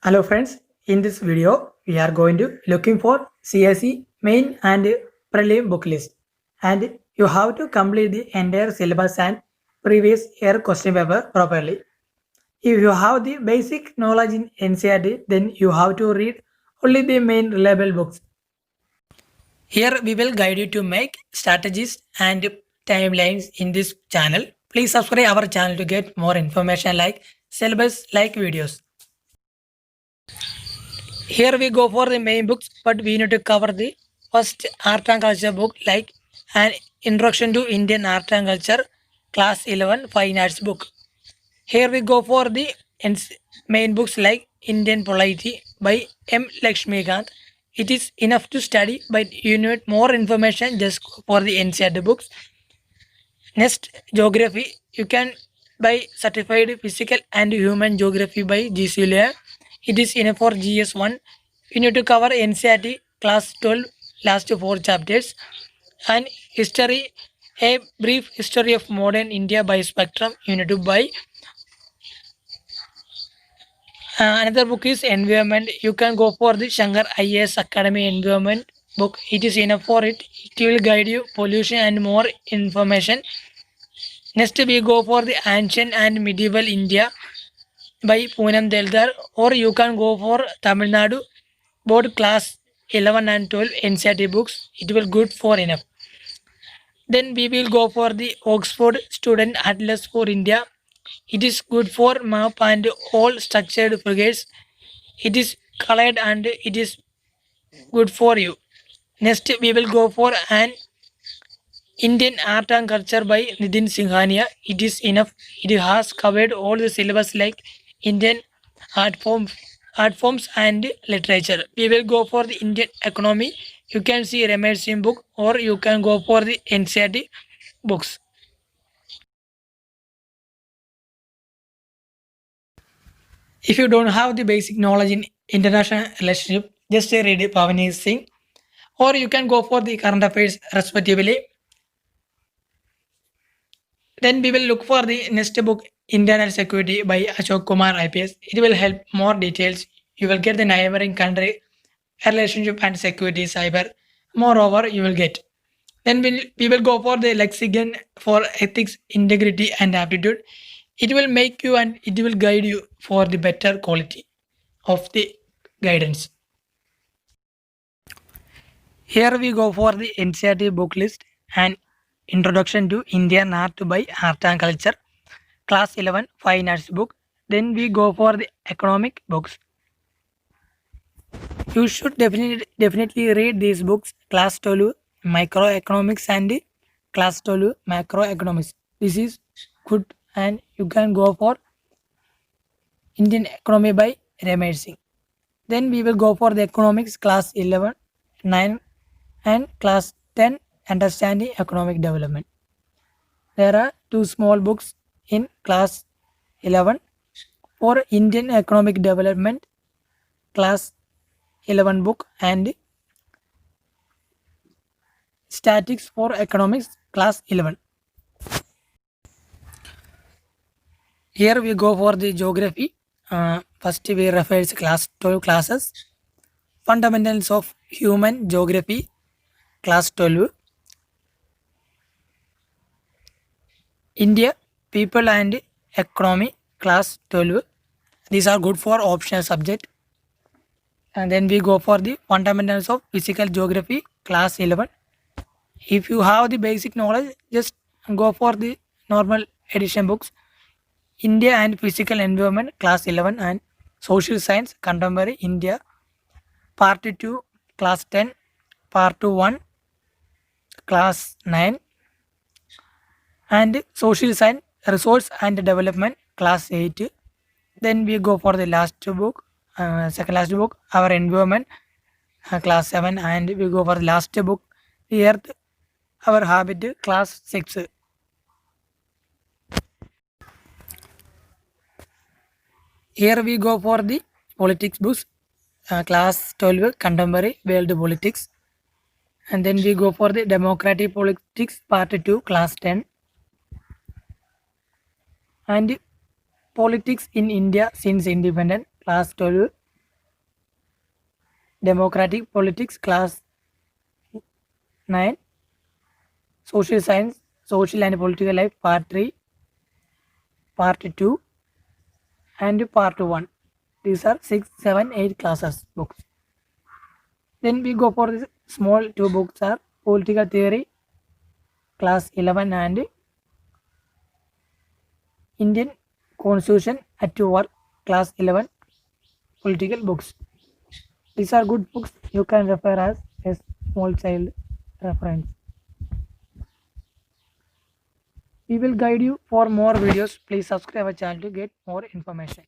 Hello friends, in this video we are going to looking for CSE main and prelim book list, and you have to complete the entire syllabus and previous year question paper properly. If you have the basic knowledge in NCERT, then you have to read only the main reliable books. Here we will guide you to make strategies and timelines in this channel. Please subscribe our channel to get more information like syllabus like videos. Here we go for the main books, but we need to cover the first art and culture book like an introduction to Indian art and culture, class 11 fine arts book. Here we go for the main books like Indian Polity by M. Lakshmikant. It is enough to study, but you need more information just for the NCERT books. Next, geography. You can buy certified physical and human geography by GCLA. It is enough for GS1. You need to cover NCERT class 12 last four chapters and history. A brief history of modern India by Spectrum. You need to buy. Another book is environment. You can go for the Shankar IAS Academy environment book. It is enough for it. It will guide you pollution and more information. Next, we go for the ancient and medieval India by Poonam Deldar, or you can go for Tamil Nadu board class 11 and 12 NCERT books. It will good for enough. Then we will go for the Oxford Student Atlas for India. It is good for map and all structured figures. It is colored and it is good for you. Next, we will go for an Indian Art and Culture by Nitin Singhania. It is enough. It has covered all the syllabus like Indian art forms and literature. We will go for the Indian economy. You can see Ramesh Singh book or you can go for the NCERT books. If you don't have the basic knowledge in international relationship, just read Pavani Singh, or you can go for the current affairs respectively. Then we will look for the next book, Internal Security by Ashok Kumar IPS. It will help more details. You will get the neighboring country relationship and security cyber. Moreover, you will get. Then we will go for the lexicon for ethics, integrity, and aptitude. It will make you and it will guide you for the better quality of the guidance. Here we go for the NCERT book list and Introduction to Indian Art by Art and Culture, Class 11 Fine Arts book. Then we go for the economic books. You should definitely read these books, Class 12 Microeconomics and Class 12 Macroeconomics. This is good and you can go for Indian Economy by Ramesh Singh. Then we will go for the economics class 11, 9 and class 10 understanding economic development. There are two small books in class 11 for Indian economic development class 11 book and statistics for economics class 11. Here we go for the geography. First we refer to class 12 classes. Fundamentals of Human Geography, class 12. India, People and Economy, class 12. These are good for optional subject. And then we go for the Fundamentals of Physical Geography, class 11. If you have the basic knowledge, just go for the normal edition books. India and Physical Environment, class 11, and Social Science, Contemporary India, part 2, class 10, part 1, class 9, and Social Science, Resource and Development, class 8. Then we go for the last book, second last book, Our Environment, class 7, and we go for the last book, The Earth, Our Habit, class 6. Here we go for the politics books, class 12, Contemporary World Politics. And then we go for the Democratic Politics, part 2, class 10. And Politics in India since Independence, class 12. Democratic Politics, Class 9. Social Science, Social and Political Life, Part 3, Part 2, and Part 1. These are 6, 7, 8 classes books. Then we go for the small 2 books are Political Theory, Class 11, and Indian Constitution at Work, Class 11 political books. These are good books you can refer as a small child reference. We will guide you for more videos. Please subscribe our channel to get more information.